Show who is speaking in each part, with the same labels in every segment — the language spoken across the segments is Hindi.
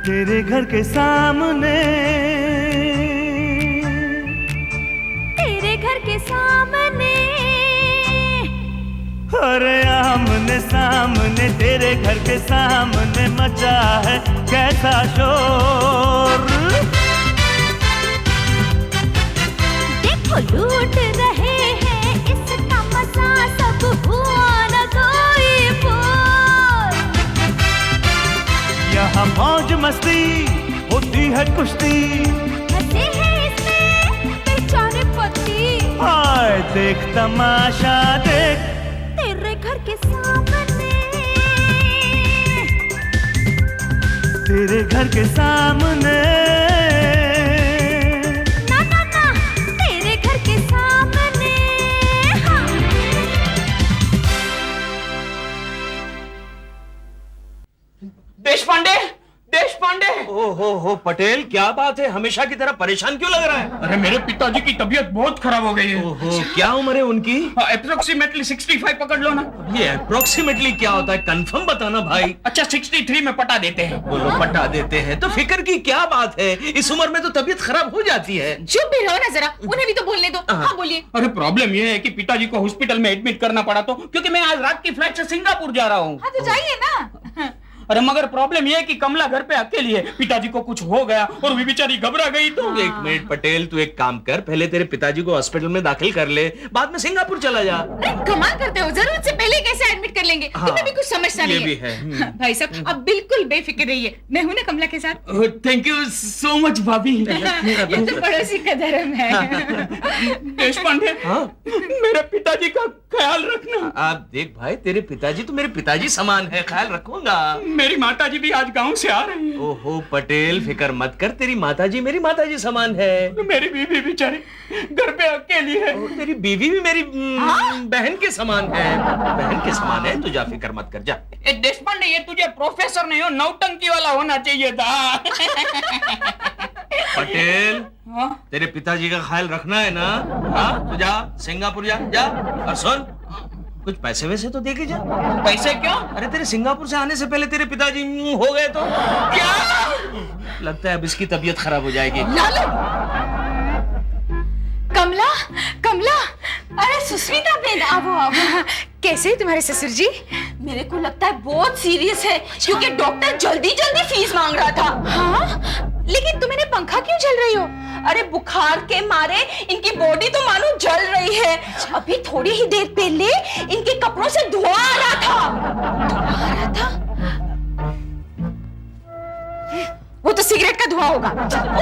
Speaker 1: तेरे घर के सामने,
Speaker 2: तेरे घर के सामने,
Speaker 1: अरे आमने सामने तेरे घर के सामने मचा है कैसा शोर।
Speaker 2: देखो लूट रहे हैं इसका मजा, सब हुआ न कोई बोल।
Speaker 1: यहाँ मौज मस्ती होती है कुश्ती,
Speaker 2: हंसे हैं इसमें बेचारे पति।
Speaker 1: हाय देख तमाशा देख
Speaker 2: तेरे घर के सामने,
Speaker 1: तेरे घर के सामने,
Speaker 2: ना ना ना तेरे घर के सामने। हाँ।
Speaker 3: देशपांडे, देशपांडे।
Speaker 4: हो पटेल, क्या बात है? हमेशा की तरह परेशान क्यों लग रहा है?
Speaker 3: अरे मेरे पिताजी की तबीयत बहुत खराब हो गई है।
Speaker 4: ओहो, क्या उम्र है उनकी?
Speaker 3: अप्रोक्सीमेटली 65 पकड़ लो ना।
Speaker 4: ये अप्रोक्सीमेटली क्या होता है? कंफर्म बताना भाई।
Speaker 3: अच्छा 63 में पटा देते हैं।
Speaker 4: बोलो पटा देते हैं तो फिक्र की क्या बात है? इस उम्र में तो तबीयत खराब हो जाती है।
Speaker 5: चुप भी रहो ना जरा, उन्हें भी तो बोलने दो। हाँ बोलिए।
Speaker 3: अरे प्रॉब्लम ये है कि पिताजी को हॉस्पिटल में एडमिट करना पड़ा तो, क्योंकि मैं आज रात की फ्लाइट से सिंगापुर जा रहा हूँ।
Speaker 5: हाँ तो जाइए ना।
Speaker 3: अरे मगर प्रॉब्लम ये है कि कमला घर पे अकेली है, पिताजी को कुछ हो गया और वो बेचारी घबरा गई तो।
Speaker 4: एक मिनट पटेल, तू एक काम कर, पहले तेरे पिताजी को हॉस्पिटल में दाखिल कर ले, बाद में सिंगापुर चला जा।
Speaker 5: अरे कमाल करते हो, जरूरत से पहले कैसे एडमिट कर लेंगे?
Speaker 4: हाँ,
Speaker 5: तुम्हें भी कुछ समझना
Speaker 4: ये
Speaker 5: नहीं
Speaker 4: भी है।
Speaker 5: हाँ, भाई साहब अब बिल्कुल बेफिक्र रहिए, मैं हूं ना कमला के साथ।
Speaker 3: थैंक यू सो मच भाभी।
Speaker 5: ये तो पड़ोसी का धर्म है।
Speaker 3: देशपांडे,
Speaker 4: हाँ?
Speaker 3: मेरे पिताजी का ख्याल रखना।
Speaker 4: आप देख भाई, तेरे पिताजी तो मेरे पिताजी समान है, ख्याल रखूंगा।
Speaker 3: मेरी माताजी भी आज गांव से आ रही है।
Speaker 4: ओहो पटेल, फिक्र मत कर, तेरी माताजी मेरी माताजी समान है।
Speaker 3: मेरी बीवी बेचारी घर पे अकेली है।
Speaker 4: और तेरी बीवी भी मेरी बहन के समान है, बहन के समान है। तू जा, फिक्र मत कर, जा।
Speaker 3: देशपांडे, ये तुझे प्रोफेसर नहीं हो, नौटंकी वाला होना चाहिए था।
Speaker 4: पटेल,
Speaker 3: हाँ?
Speaker 4: तेरे पिताजी का ख्याल रखना है ना? हाँ, तो जा सिंगापुर जा, जा। और सुन, कुछ पैसे वैसे तो दे के जा।
Speaker 3: पैसे क्यों?
Speaker 4: अरे तेरे सिंगापुर से आने से पहले तेरे पिताजी हो गए तो
Speaker 3: क्या?
Speaker 4: लगता है अब इसकी तबीयत खराब हो जाएगी।
Speaker 5: लालू, कमला, कमला, अरे सुस्मिता बेन, आओ आओ। कैसे है तुम्हारे ससुर जी? मेरे को लगता है बहुत सीरियस है, क्योंकि डॉक्टर जल्दी जल्दी फीस मांग रहा था। हाँ? लेकिन तुम इन्हें पंखा क्यों झल रही हो? अरे बुखार के मारे इनकी बॉडी तो मानो जल रही है। अभी थोड़ी ही देर पहले इनके कपड़ों से धुआं आ रहा था। धुआं आ रहा था? वो तो सिगरेट का धुआं होगा।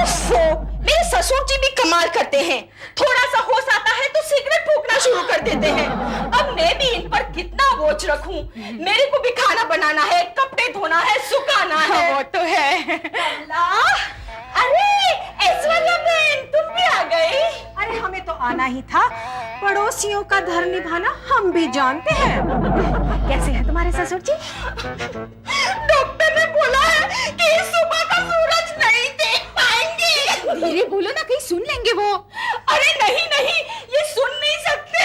Speaker 5: उफ़्फ़ो, मेरे ससुर जी भी कमाल करते हैं, थोड़ा सा होश आता है तो सिगरेट फूंकना शुरू कर देते हैं। अब मैं भी इन पर कितना बोझ रखूं? मेरे को भी खाना बनाना है, कपड़े धोना है, सुखाना है। वो तो है। अल्लाह, अरे ऐश्वर्या बहन, तुम भी आ गई?
Speaker 6: अरे हमें तो आना ही था, पड़ोसियों का धर्म निभाना हम भी जानते हैं। कैसे है तुम्हारे ससुर जी?
Speaker 5: डॉक्टर ने बोला है कि इस सुबह का सूरज नहीं देख पाएंगे। धीरे बोलो ना, कहीं सुन लेंगे वो। अरे नहीं नहीं, ये सुन नहीं सकते,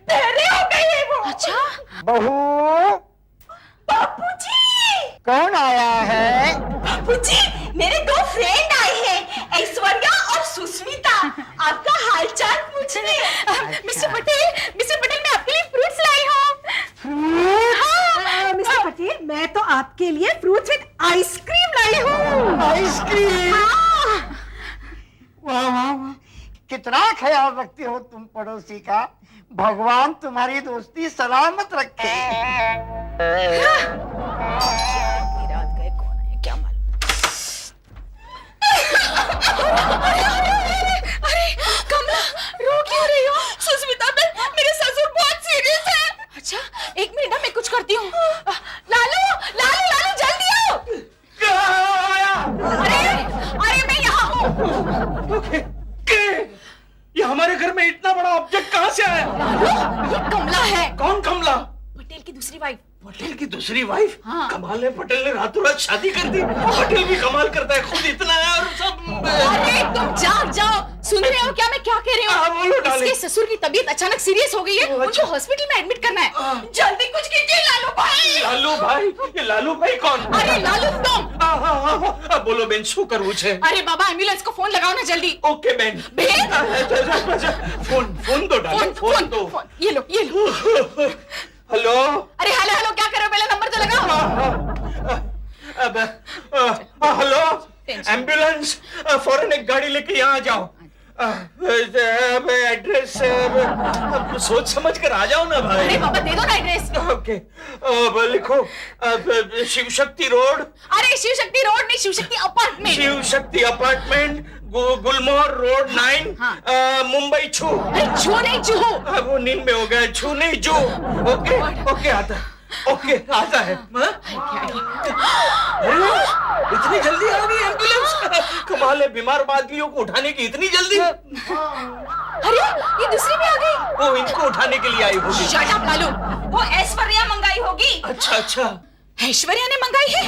Speaker 5: बहरे हो गए हैं वो। अच्छा
Speaker 7: बहू,
Speaker 5: बापूजी।
Speaker 7: कौन आया है?
Speaker 5: बापूजी, मेरे दो फ्रेंड आए हैं, ऐश्वर्या और सुस्मिता, आपका हालचाल पूछने। मिस्टर पटेल, मैं आपके लिए फ्रूट्स लाई हूँ। हाँ।
Speaker 6: मिस्टर पटेल, मैं तो आपके लिए फ्रूट्स विद आइसक्रीम लाई हूँ।
Speaker 7: आइसक्रीम?
Speaker 6: हाँ।
Speaker 7: वाह वाह वाह, कितना ख्याल रखते हो तुम पड़ोसी का। भगवान तुम्हारी दोस्ती सलामत रखे।
Speaker 5: रात गए कौन है क्या मालूम। अरे कमला, रो क्यों रही हो? सुस्मिता बहन, मेरे ससुर बहुत सीरियस है। अच्छा एक मिनट ना, मैं कुछ करती हूँ। लालू, लालू, लालू जल्दी आओ। अरे मैं यहाँ हूँ।
Speaker 4: ये हमारे घर में इतना बड़ा ऑब्जेक्ट कहाँ से आया?
Speaker 5: लालू, ये कमला है,
Speaker 4: कौन कमला?
Speaker 5: पटेल की दूसरी वाइफ।
Speaker 4: पटेल की दूसरी वाइफ?
Speaker 5: हाँ।
Speaker 4: कमाल है, पटेल ने रातों रात शादी कर दी। पटेल भी कमाल करता है, खुद इतना है और सब।
Speaker 5: अरे तुम जाओ, सुन रहे हो क्या मैं क्या कह रही
Speaker 4: हाँ, बोलो
Speaker 5: हूँ?
Speaker 4: डार्लिंग।
Speaker 5: इसके ससुर की तबीयत अचानक सीरियस हो गई है, उनको हॉस्पिटल में एडमिट करना है। जल्दी कुछ कीजिए लालू भाई।
Speaker 4: लालू भाई? ये लालू भाई कौन?
Speaker 5: अरे लालू तुम।
Speaker 4: बोलो बेन, શું કરવું છે?
Speaker 5: अरे बाबा एम्बुलेंस को फोन लगाओ ना जल्दी।
Speaker 4: Okay Ben. फोन दो डार्लिंग, फोन दो।
Speaker 5: ये लो।
Speaker 4: हेलो।
Speaker 5: अरे हेलो क्या कर रहे हो, पहले नंबर तो लगाओ।
Speaker 4: हेलो, एम्बुलेंस, फौरन एक गाड़ी लेके यहाँ आ जाओ। एड्रेस सोच समझ कर आ जाओ ना भाई।
Speaker 5: अरे बाबा दे दो ना एड्रेस।
Speaker 4: ओके, लिखो शिव शक्ति रोड।
Speaker 5: अरे शिव शक्ति रोड नहीं, शिव शक्ति अपार्टमेंट।
Speaker 4: शिव शक्ति अपार्टमेंट, गुलमोहर रोड 9, मुंबई छू।
Speaker 5: अरे छू नहीं जूहू।
Speaker 4: वो नींद में हो गया, छू नहीं जू। ओके आता है। अरे इतनी जल्दी आ गई एम्बुलेंस? कमाल है, बीमार आदमियों को उठाने की इतनी जल्दी।
Speaker 5: अरे ये दूसरी भी आ गई।
Speaker 4: वो इनको उठाने के लिए आई होगी।
Speaker 5: शट अप लालू, वो ऐश्वर्या मंगाई होगी।
Speaker 4: अच्छा।
Speaker 5: ऐश्वर्या ने मंगाई है?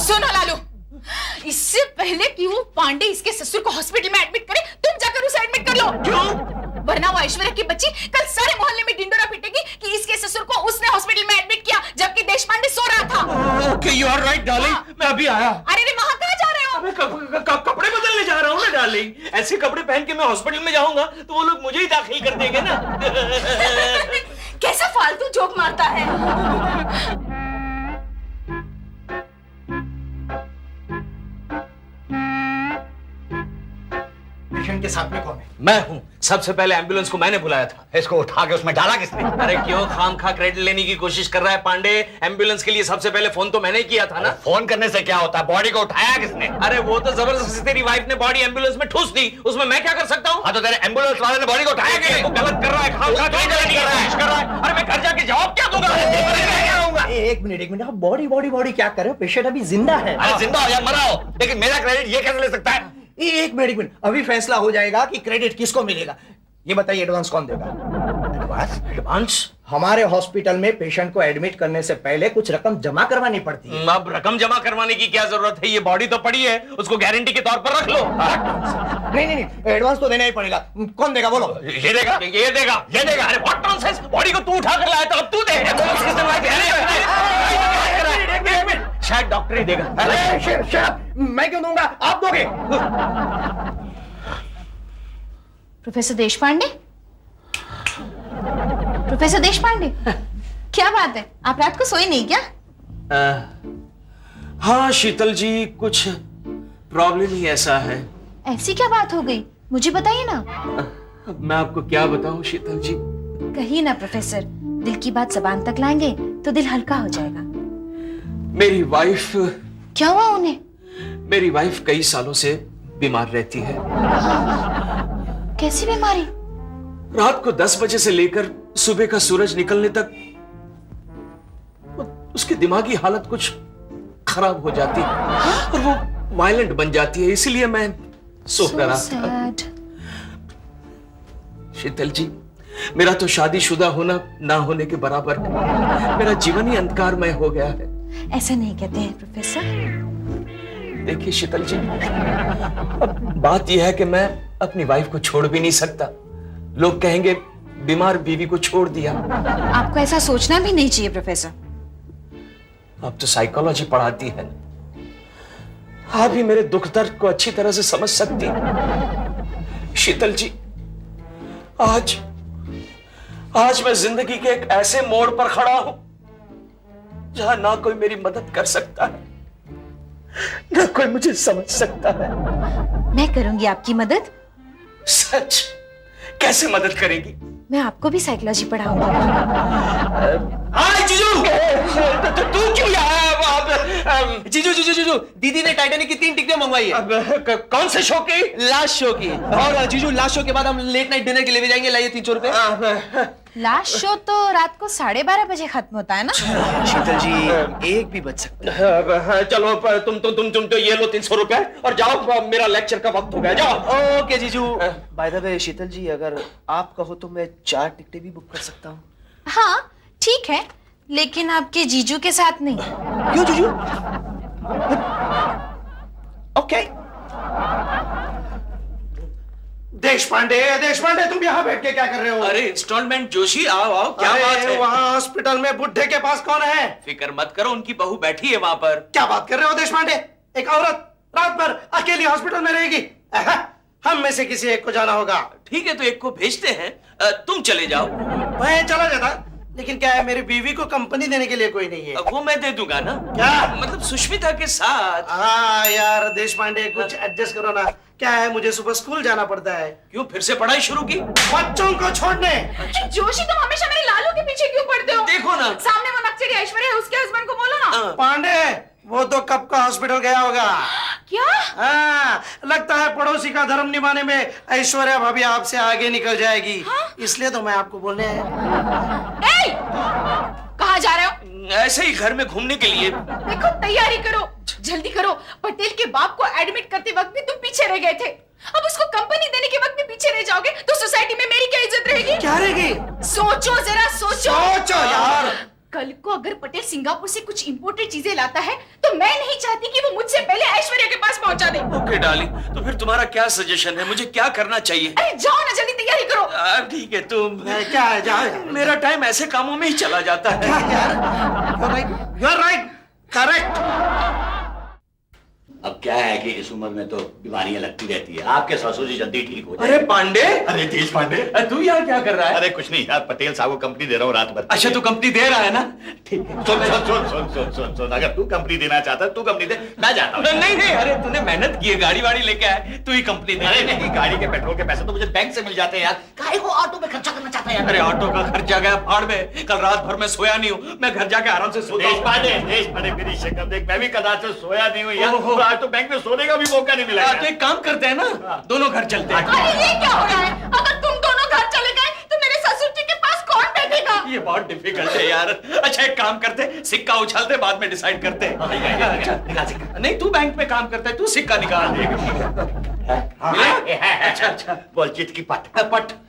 Speaker 5: सुनो लालू, इससे पहले कि वो पांडे इसके ससुर को हॉस्पिटल में एडमिट करे, तुम जाकर उसे एडमिट कर लो।
Speaker 4: क्यों?
Speaker 5: वरना वो ऐश्वर्या की बच्ची कल सारे मोहल्ले में ढिंडोरा पीटेगी कि इसके ससुर को उसने हॉस्पिटल में एडमिट किया जबकि देशपांडे सो रहा था।
Speaker 4: Okay, you are right darling, मैं अभी आया।
Speaker 5: अरे वहां कहाँ जा रहे हो?
Speaker 4: मैं कपड़े बदलने जा रहा हूँ ना डार्लिंग। ऐसे कपड़े पहन के मैं हॉस्पिटल में जाऊंगा तो वो लोग मुझे ही दाखिल कर देंगे ना।
Speaker 5: कैसा फालतू जोक मारता है।
Speaker 7: पेशेंट के साथ में कौन है?
Speaker 4: मैं हूँ। सबसे पहले एम्बुलेंस को मैंने बुलाया था।
Speaker 7: इसको उठा के उसमें डाला किसने?
Speaker 4: अरे क्यों खामखा क्रेडिट लेने की कोशिश कर रहा है पांडे? एम्बुलेंस के लिए सबसे पहले फोन तो मैंने ही किया था ना।
Speaker 7: फोन करने से क्या होता है? बॉडी को उठाया किसने?
Speaker 4: अरे वो तो जबरदस्ती तेरी वाइफ ने बॉडी एम्बुलेंस में ठूस दी, उसमें मैं क्या कर सकता हूँ?
Speaker 7: हाँ तो तेरे एम्बुलेंस वाले ने बॉडी को उठाया कि नहीं?
Speaker 4: वो गलत कर रहा है, खामखा क्रेडिट लेने की कोशिश कर रहा है। अरे मैं घर जाके जवाब क्या दूंगा?
Speaker 8: एक मिनट आप बॉडी क्या कर रहे हो? पेशेंट अभी जिंदा है।
Speaker 7: अरे जिंदा हो या मरा हो, लेकिन मेरा क्रेडिट ये कैसे ले सकता है?
Speaker 8: एक मिनट अभी फैसला हो जाएगा कि क्रेडिट किसको मिलेगा। ये बताइए एडवांस कौन देगा?
Speaker 4: एडवांस?
Speaker 8: हमारे हॉस्पिटल में पेशेंट को एडमिट करने से पहले कुछ रकम जमा करवानी पड़ती है।
Speaker 4: अब रकम जमा करवाने की क्या जरूरत है? ये बॉडी तो पड़ी है, उसको गारंटी के तौर पर रख लो।
Speaker 8: नहीं एडवांस तो देना ही पड़ेगा। कौन देगा बोलो?
Speaker 4: ये देगा। अरे व्हाट नॉनसेंस, बॉडी को तू उठा कर लाया था, अब तू दे। शायद डॉक्टर ही देगा।
Speaker 8: मैं क्यों दूंगा? आप दोगे।
Speaker 5: प्रोफेसर देशपांडे, क्या बात है, आप रात को सोए नहीं क्या?
Speaker 4: हाँ शीतल जी, कुछ प्रॉब्लम ही ऐसा है।
Speaker 5: ऐसी क्या बात हो गई, मुझे बताइए ना।
Speaker 4: अब मैं आपको क्या बताऊं शीतल जी?
Speaker 5: कहिए ना प्रोफेसर, दिल की बात जबान तक लाएंगे तो दिल हल्का हो जाएगा।
Speaker 4: मेरी वाइफ।
Speaker 5: क्या हुआ उन्हें?
Speaker 4: मेरी वाइफ कई सालों से बीमार रहती है।
Speaker 5: कैसी बीमारी?
Speaker 4: रात को 10 बजे से लेकर सुबह का सूरज निकलने तक उसकी दिमागी हालत कुछ खराब हो जाती है और वो वायलेंट बन जाती है, इसलिए मैं सो कर रहा था। शीतल जी, मेरा तो शादीशुदा होना ना होने के बराबर है। मेरा जीवन ही अंधकारमय हो गया है।
Speaker 5: ऐसा नहीं कहते हैं प्रोफेसर।
Speaker 4: देखिए शीतल जी, अब बात यह है कि मैं अपनी वाइफ को छोड़ भी नहीं सकता। लोग कहेंगे बीमार बीवी को छोड़ दिया।
Speaker 5: आपको ऐसा सोचना भी नहीं चाहिए प्रोफेसर।
Speaker 4: आप तो साइकोलॉजी पढ़ाती है, आप ही मेरे दुख दर्द को अच्छी तरह से समझ सकती हैं। शीतल जी, आज मैं जिंदगी के एक ऐसे मोड़ पर खड़ा हूं जहां ना कोई मेरी मदद कर सकता है, ना कोई मुझे समझ सकता है।
Speaker 5: मैं करूंगी आपकी मदद।
Speaker 4: सच? कैसे मदद करेगी?
Speaker 5: मैं आपको भी साइकोलॉजी पढ़ाऊंगा।
Speaker 4: जीजू, तू क्यों आया?
Speaker 8: जीजू, दीदी ने टाइटैनिक की 3 टिकटें मंगवाई है।
Speaker 4: कौन से शो की?
Speaker 8: लास्ट शो की। और जीजू, लास्ट शो के बाद हम लेट नाइट डिनर के लिए भी जाएंगे। लाइए 300 रुपए।
Speaker 5: लास्ट शो तो रात को 12:30 बजे खत्म होता है ना?
Speaker 8: शीतल जी, 1 भी बच सकता है।
Speaker 4: चलो तुम तो ये लो 300 रुपए और जाओ, मेरा लेक्चर का वक्त हो गया, जाओ।
Speaker 8: ओके जीजू। बाय द वे शीतल जी, अगर आप कहो तो मैं 4 टिकटें भी बुक कर सकता हूँ।
Speaker 5: हाँ ठीक है, लेकिन आपके जीजू के साथ नहीं।
Speaker 8: क्यों जीजू? ओके। देश पांडे तुम यहाँ बैठ के क्या कर रहे हो?
Speaker 4: अरे इंस्टॉलमेंट जोशी, आओ आओ, क्या बात है?
Speaker 8: वहाँ हॉस्पिटल में बुड्ढे के पास कौन है?
Speaker 4: फिक्र मत करो, उनकी बहू बैठी है वहां पर।
Speaker 8: क्या बात कर रहे हो देश पांडे? एक औरत रात भर अकेली हॉस्पिटल में रहेगी? हम में से किसी एक को जाना होगा।
Speaker 4: ठीक है, तो एक को भेजते हैं, तुम चले जाओ।
Speaker 8: मैं चला जाता, लेकिन क्या है, मेरी बीवी को कंपनी देने के लिए कोई नहीं है।
Speaker 4: वो मैं दे दूंगा ना।
Speaker 8: क्या?
Speaker 4: मतलब सुष्मिता के साथ।
Speaker 8: हाँ यार देश पांडे, कुछ एडजस्ट करो ना। क्या है, मुझे सुबह स्कूल जाना पड़ता है।
Speaker 4: क्यों, फिर से पढ़ाई शुरू की?
Speaker 8: बच्चों को छोड़ने।
Speaker 5: जोशी, तुम हमेशा मेरे लालू के पीछे क्यों पड़ते हो?
Speaker 4: देखो ना,
Speaker 5: सामने वो नक्सली ऐश्वर्या है, उसके हस्बैंड को बोलो ना।
Speaker 8: पांडे, वो तो कब का हॉस्पिटल गया होगा।
Speaker 5: क्या?
Speaker 8: हाँ, लगता है पड़ोसी का धर्म निभाने में ऐश्वर्या भाभी आपसे आगे निकल जाएगी। इसलिए तो मैं आपको बोलने
Speaker 5: कहाँ जा रहे हो?
Speaker 4: ऐसे ही घर में घूमने के लिए।
Speaker 5: देखो, तैयारी करो, जल्दी करो। पटेल के बाप को एडमिट करते वक्त भी तुम पीछे रह गए थे, अब उसको कंपनी देने के वक्त भी पीछे रह जाओगे तो सोसाइटी में मेरी क्या इज्जत रहेगी?
Speaker 8: क्या रहेगी?
Speaker 5: सोचो जरा,
Speaker 8: सोचो यार।
Speaker 5: कल को अगर पटेल सिंगापुर से कुछ इंपोर्टेड चीजें लाता है तो मैं नहीं चाहती कि वो मुझसे पहले ऐश्वर्या के पास पहुंचा दे।
Speaker 4: ओके डार्लिंग, तो फिर तुम्हारा क्या सजेशन है? मुझे क्या करना चाहिए?
Speaker 5: अरे जाओ ना, जल्दी तैयारी करो।
Speaker 4: ठीक है, तुम
Speaker 8: क्या है, जाओ।
Speaker 4: मेरा टाइम ऐसे कामों में ही चला जाता है।
Speaker 8: You are right, correct.
Speaker 9: अब क्या है कि इस उम्र में तो बीमारियां लगती रहती है। आपके ससुर जी जल्दी ठीक हो जाए।
Speaker 4: अरे पांडे,
Speaker 9: अरे देश पांडे,
Speaker 4: तू यहाँ क्या कर रहा है?
Speaker 9: अरे कुछ नहीं यार, पटेल साहब को कंपनी दे रहा हूँ रात भर।
Speaker 4: अच्छा, तू कंपनी दे रहा है ना?
Speaker 9: ठीक है। सुन, अगर तू कंपनी देना चाहता है तू कंपनी दे, मैं जाता हूँ।
Speaker 4: नहीं, अरे तूने मेहनत की है, गाड़ी वाड़ी लेके आए, तू ही कंपनी दे।
Speaker 9: अरे नहीं, गाड़ी के पेट्रोल के पैसे तो मुझे बैंक से मिल जाते हैं यार। काहे को ऑटो में खर्चा करना चाहता है यार?
Speaker 4: अरे ऑटो का खर्चा गया फाड़ में, कल रात भर में सोया नहीं हूँ, मैं घर जाके आराम से सोता हूँ।
Speaker 9: देश पांडे मेरी शक्ल देख, मैं भी कदाच से सोया नहीं हूँ यार। आज तो बैंक में सोने का भी मौका नहीं मिला।
Speaker 4: तो एक काम करते हैं ना, दोनों घर चलते हैं।
Speaker 5: अरे ये क्या हो रहा है? अगर तुम दोनों घर चले गए तो मेरे ससुर जी के पास कौन बैठेगा?
Speaker 4: ये बहुत डिफिकल्ट है यार। अच्छा एक काम करते, सिक्का उछालते, बाद में डिसाइड करते हैं। नहीं, तू बैंक में काम करता है, तू सिक्का निकाल दे।
Speaker 9: अच्छा, बोल चित की पट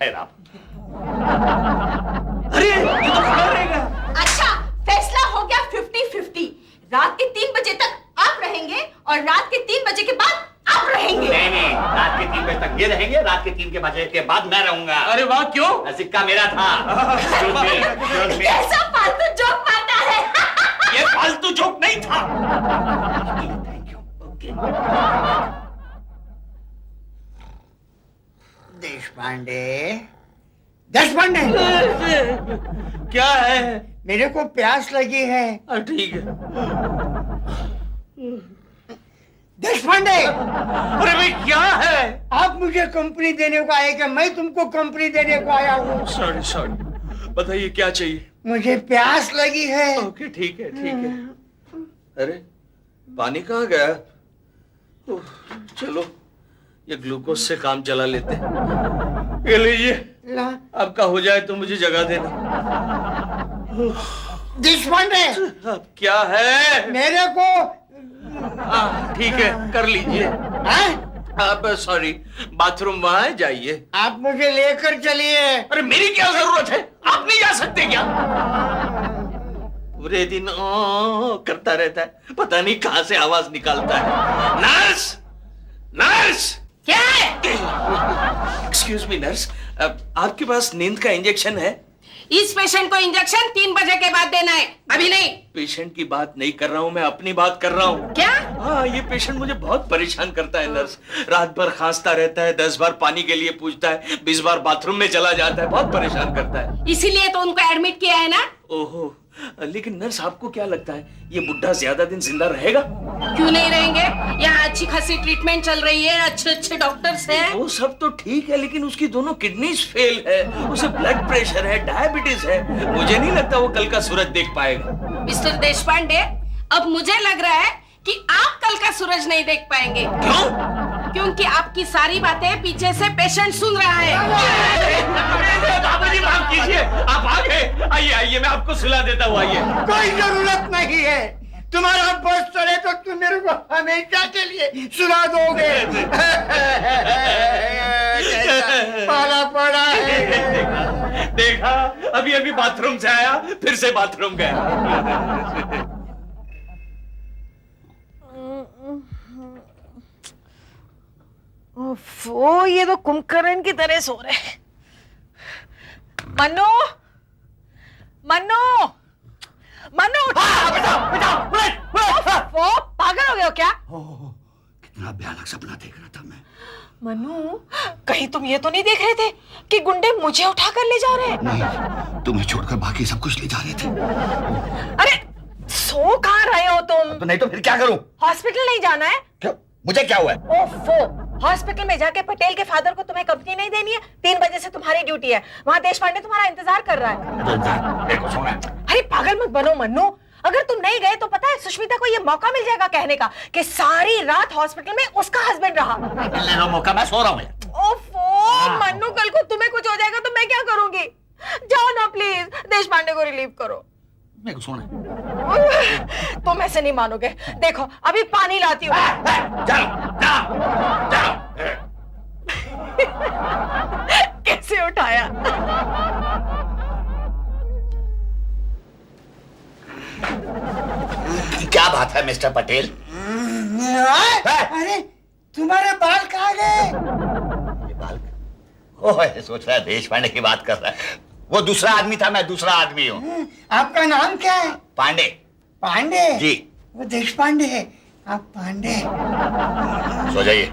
Speaker 9: है राम।
Speaker 4: अरे ये तो खड़ा रहेगा।
Speaker 5: अच्छा, फैसला हो गया 50-50। रात के 3 बजे तक आप रहेंगे और रात के 3 बजे के बाद आप रहेंगे।
Speaker 9: नहीं, रात के 3 बजे तक ये रहेंगे, रात के 3 बजे के बाद मैं रहूंगा।
Speaker 4: अरे वाह, क्यों?
Speaker 9: सिक्का मेरा था।
Speaker 5: कैसा फालतू जोक मारता है?
Speaker 4: ये फालतू जोक नहीं था।
Speaker 7: देश पांडे,
Speaker 4: क्या है?
Speaker 7: मेरे को प्यास लगी है।
Speaker 4: ठीक है।
Speaker 7: देश पांडे,
Speaker 4: अरे भाई क्या है?
Speaker 7: आप मुझे कंपनी देने को आए क्या? मैं तुमको कंपनी देने को आया हूँ।
Speaker 4: सॉरी, बताइए क्या चाहिए?
Speaker 7: मुझे प्यास लगी है।
Speaker 4: ओके, ठीक है। अरे पानी कहाँ गया? चलो ये ग्लूकोज से काम चला लेते हैं। ये लीजिए, आपका हो जाए तो मुझे जगा देना।
Speaker 7: देश पांडे,
Speaker 4: अब क्या है?
Speaker 7: मेरे को
Speaker 4: ठीक है, कर लीजिए। आप सॉरी, बाथरूम वहां जाइए।
Speaker 7: आप मुझे लेकर चलिए।
Speaker 4: अरे मेरी क्या जरूरत है? आप नहीं जा सकते क्या? पूरे दिन करता रहता है, पता नहीं कहां से आवाज निकालता है। नर्स!
Speaker 5: क्या है?
Speaker 4: एक्सक्यूज मी नर्स, आपके पास नींद का इंजेक्शन है?
Speaker 10: इस पेशेंट को इंजेक्शन 3 बजे के बाद देना है, अभी नहीं।
Speaker 4: पेशेंट की बात नहीं कर रहा हूँ, मैं अपनी बात कर रहा हूँ।
Speaker 10: क्या?
Speaker 4: हाँ, ये पेशेंट मुझे बहुत परेशान करता है नर्स। रात भर खांसता रहता है, 10 बार पानी के लिए पूछता है, 20 बार बाथरूम में चला जाता है, बहुत परेशान करता है।
Speaker 10: इसीलिए तो उनको एडमिट किया है ना।
Speaker 4: ओहो, लेकिन नर्स आपको क्या लगता है ये बुढ़ा ज्यादा दिन जिंदा रहेगा?
Speaker 10: क्यों नहीं रहेंगे? यहाँ अच्छी खासी ट्रीटमेंट चल रही है, अच्छे डॉक्टर्स हैं।
Speaker 4: वो सब तो ठीक है, लेकिन उसकी दोनों किडनीज फेल है, उसे ब्लड प्रेशर है, डायबिटीज है। मुझे नहीं लगता वो कल का सूरज देख पाएगा।
Speaker 10: मिस्टर देशपांडे, अब मुझे लग रहा है कि आप कल का सूरज नहीं देख पाएंगे।
Speaker 4: क्यों?
Speaker 10: क्योंकि आपकी सारी बातें पीछे से पेशेंट सुन रहा है।
Speaker 4: बाबूजी माफ कीजिए, आप आ गए। आइए, मैं आपको सुला देता हूँ। आइए।
Speaker 7: कोई जरूरत नहीं है, तुम्हारा बस चले तो तुम मेरे को हमेशा के लिए सुना दोगे। पाला पड़ा है।
Speaker 4: देखा, अभी अभी बाथरूम से आया, फिर से बाथरूम गया।
Speaker 6: वो ये तो कुंभकर्ण की तरह सो रहे हैं। मन्नू, मन्नू, मन्नू, वो पागल हो गए हो क्या?
Speaker 9: कितना भयानक सपना देख रहा था मैं।
Speaker 6: मन्नू, कहीं तुम ये तो नहीं देख रहे थे कि गुंडे मुझे उठाकर ले जा रहे हैं?
Speaker 9: नहीं, तुम्हें छोड़कर बाकी सब कुछ ले जा रहे थे।
Speaker 6: अरे सो कहाँ रहे हो तुम?
Speaker 9: तो नहीं तो फिर क्या करूं?
Speaker 6: हॉस्पिटल नहीं जाना है?
Speaker 9: क्या? मुझे क्या हुआ है?
Speaker 6: ओफो, हॉस्पिटल में जाके पटेल के फादर को तुम्हें कंपनी नहीं देनी है? 3 बजे से तुम्हारी ड्यूटी है, वहाँ देश पांडे तुम्हारा इंतजार कर रहा है।
Speaker 9: देखो सोना,
Speaker 6: अरे पागल मत बनो मन्नू, अगर तुम नहीं गए तो पता है सुष्मिता को ये मौका मिल जाएगा कहने का कि सारी रात हॉस्पिटल में उसका हस्बैंड रहा।
Speaker 9: मिलने का मौका, मैं सो रहा हूँ।
Speaker 6: ओफो मन्नू, कल को तुम्हें कुछ हो जाएगा तो मैं क्या करूंगी? जाओ ना प्लीज, देश पांडे को रिलीव करो।
Speaker 9: मेरे को सोना है।
Speaker 6: तुम ऐसे नहीं मानोगे, देखो अभी पानी लाती हूँ। कैसे उठाया?
Speaker 9: क्या बात है मिस्टर पटेल?
Speaker 7: अरे तुम्हारे बाल कहाँ गए?
Speaker 9: बाल? ओह, सोच रहा है देश पांडे की बात कर रहा है। वो दूसरा आदमी था, मैं दूसरा आदमी हूँ।
Speaker 7: आपका नाम क्या है?
Speaker 9: पांडे।
Speaker 7: पांडे
Speaker 9: जी।
Speaker 7: वो देश पांडे है, आप पांडे।
Speaker 9: सो जाइए।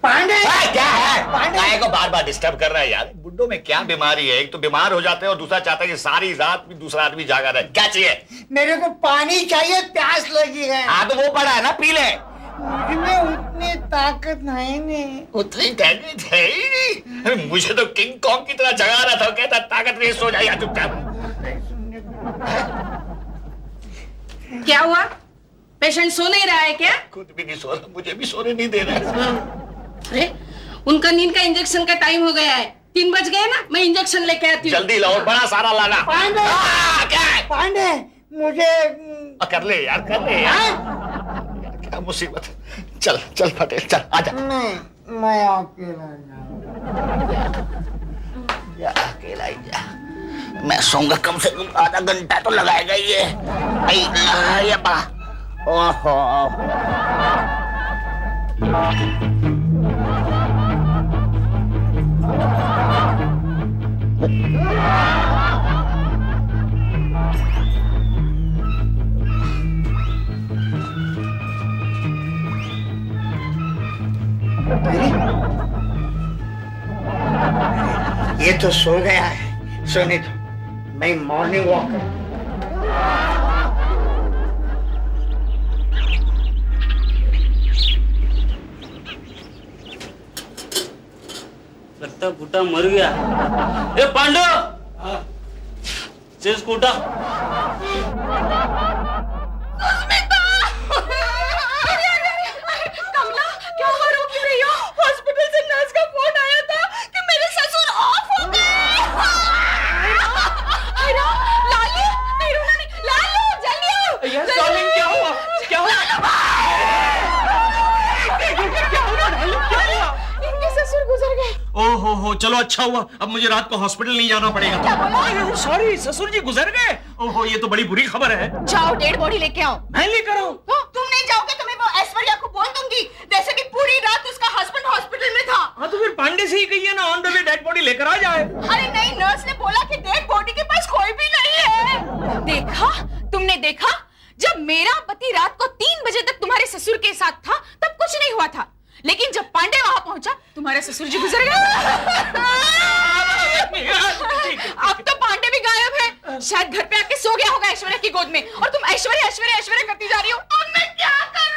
Speaker 7: पांडे
Speaker 9: क्या है?
Speaker 7: पांडे
Speaker 9: गाय को बार बार डिस्टर्ब कर रहा है यार। बुड्ढों में क्या बीमारी है? एक तो बीमार हो जाते हैं और दूसरा चाहता है कि सारी रात भी दूसरा आदमी जागा रहे। क्या चाहिए?
Speaker 7: मेरे को पानी चाहिए, प्यास लगी है।
Speaker 9: हाँ तो वो पड़ा है ना, पी ले।
Speaker 7: मुझे उतनी ताकत नहीं।
Speaker 9: उतनी ताकत है ही नहीं। मुझे तो किंग कॉन्ग की तरह जगा रहा था, कहता ताकत नहीं, सो जाइए चुपचाप।
Speaker 10: क्या हुआ? पेशेंट सो नहीं रहा है क्या?
Speaker 9: खुद भी नहीं सो रहा, मुझे भी सोने नहीं दे रहा।
Speaker 10: अरे उनका नींद का इंजेक्शन का टाइम हो गया है। 3 बज गए ना, मैं इंजेक्शन लेके आती हूँ।
Speaker 9: जल्दी लाओ, बड़ा सारा लाना।
Speaker 7: पांडे
Speaker 9: क्या है?
Speaker 7: पांडे मुझे
Speaker 9: कर ले यार, कर ले यार। क्या मुसीबत है। चल चल पटेल, चल आजा।
Speaker 7: नहीं, मैं अकेला
Speaker 9: जा, अकेला ही जा। मैं सोऊंगा कम से कम आधा घंटा तो लगाएगा ये। ये बड़ा ओहो।
Speaker 7: ये तो सो गया है, सोने दो, मैं मॉर्निंग वॉक करूं।
Speaker 11: लगता बूटा मर गया। ए पांडु, चेस कूटा।
Speaker 5: कमला, क्या हुआ? रो क्यों रही हो? हॉस्पिटल से नर्स का फोन आया था कि मेरे ससुर ऑफ हो गए। लालू, नहीं रोना नहीं। लालू जल्दी आओ।
Speaker 3: यस डार्लिंग, क्या हुआ? क्या हुआ? क्या हुआ?
Speaker 5: इनके ससुर गुजर गए।
Speaker 4: ओहो हो, चलो अच्छा हुआ, अब मुझे रात को हॉस्पिटल नहीं जाना पड़ेगा।
Speaker 5: क्या बोला?
Speaker 4: सॉरी, ससुर जी गुजर गए। ओहो, ये तो बड़ी बुरी खबर है।
Speaker 5: जाओ डेड बॉडी लेके आओ।
Speaker 4: मैं लेकर आऊं?
Speaker 5: तुम नहीं जाओगे तो मैं वो ऐश्वर्या को बोल दूंगी, जैसे कि पूरी रात उसका हस्बैंड हॉस्पिटल में था।
Speaker 4: हाँ तो फिर पांडे से ही कहिए ना, on the way dead body लेकर आ जाए।
Speaker 5: अरे नहीं, नर्स ने बोला कि डेड बॉडी के पास कोई भी नहीं है। देखा, तुमने देखा, जब मेरा पति रात को 3 बजे तक तुम्हारे ससुर के साथ था तब कुछ नहीं हुआ था, लेकिन जब पांडे वहां पहुंचा तुम्हारे ससुर जी गुजर गए। अब तो पांडे भी गायब है, शायद घर पे आके सो गया होगा ऐश्वर्या की गोद में, और तुम ऐश्वर्या ऐश्वर्या ऐश्वर्या करती जा रही हो। अब मैं क्या करूं?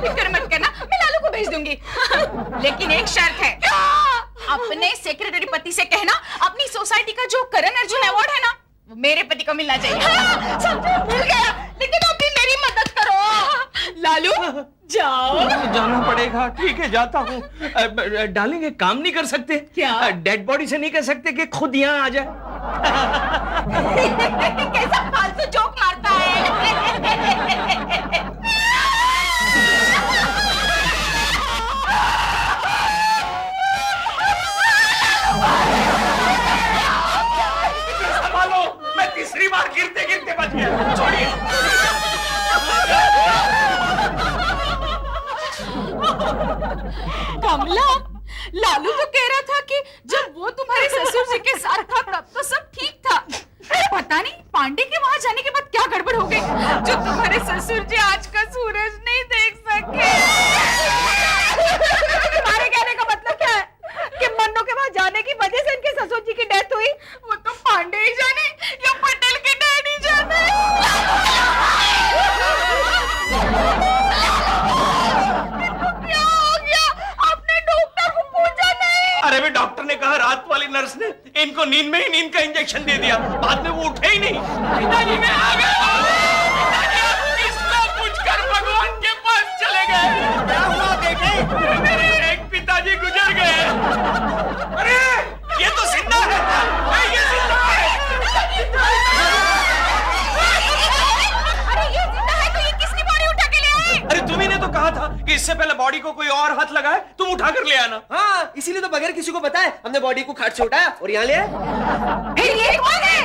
Speaker 5: फिक्र मत करना, मैं लालू को भेज दूंगी। लेकिन एक शर्त है। अपने सेक्रेटरी पति से कहना अपनी सोसाइटी का जो करण अर्जुन अवार्ड है ना, वो मेरे पति को मिलना चाहिए। भूल गया, लेकिन अभी मेरी मदद करो। लालू जाओ।
Speaker 4: जाना पड़ेगा, ठीक है जाता हूँ। डार्लिंग एक काम नहीं कर सकते
Speaker 5: क्या?
Speaker 4: डेड बॉडी से नहीं कह सकते कि खुद यहाँ आ जाए?
Speaker 5: कैसा फालतू जोक मारता है। कमला, लालू तो कह रहा था कि जब वो तुम्हारे ससुर जी के साथ था तब तो सब ठीक था। पता नहीं पांडे के वहां जाने के बाद क्या गड़बड़ हो गई जो तुम्हारे ससुर जी आज का सूरज नहीं देख सके।
Speaker 6: तुम्हारे कहने का मतलब क्या है कि मन्नू के वहां जाने की वजह से इनके ससुर जी की डेथ हुई?
Speaker 5: वो तो पांडे ही जाने या पटेल के डैडी जाने। क्या हो गया? आपने डॉक्टर को पूछा नहीं?
Speaker 4: अरे वे डॉक्टर ने कहा, रात वाली नर्स ने इनको नींद में ही नींद का इंजेक्शन दे दिया, बाद में वो उठे ही नहीं।
Speaker 3: पिताजी मैं आ गया। पिताजी इसको पूछकर भगवान के पास चले गए।
Speaker 8: क्या हुआ बेटे?
Speaker 3: मेरे एक पिताजी गुजर गए।
Speaker 4: अरे ये तो जिंदा है, ये जिंदा है।
Speaker 5: अरे ये जिंदा है तो ये किसकी बॉडी उठा के ले आए?
Speaker 4: अरे तुम्ही ने तो कहा था कि इससे पहले बॉडी को कोई और हाथ लगाए तुम उठा कर ले आना।
Speaker 8: हाँ, इसीलिए तो बगैर किसी को बताए हमने बॉडी को खाट से उठाया और यहाँ ले आए।
Speaker 5: फिर ये कौन है?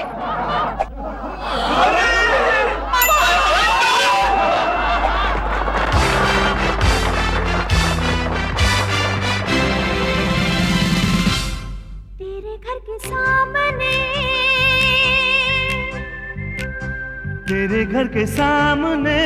Speaker 2: तेरे घर के सामने,
Speaker 1: तेरे घर के सामने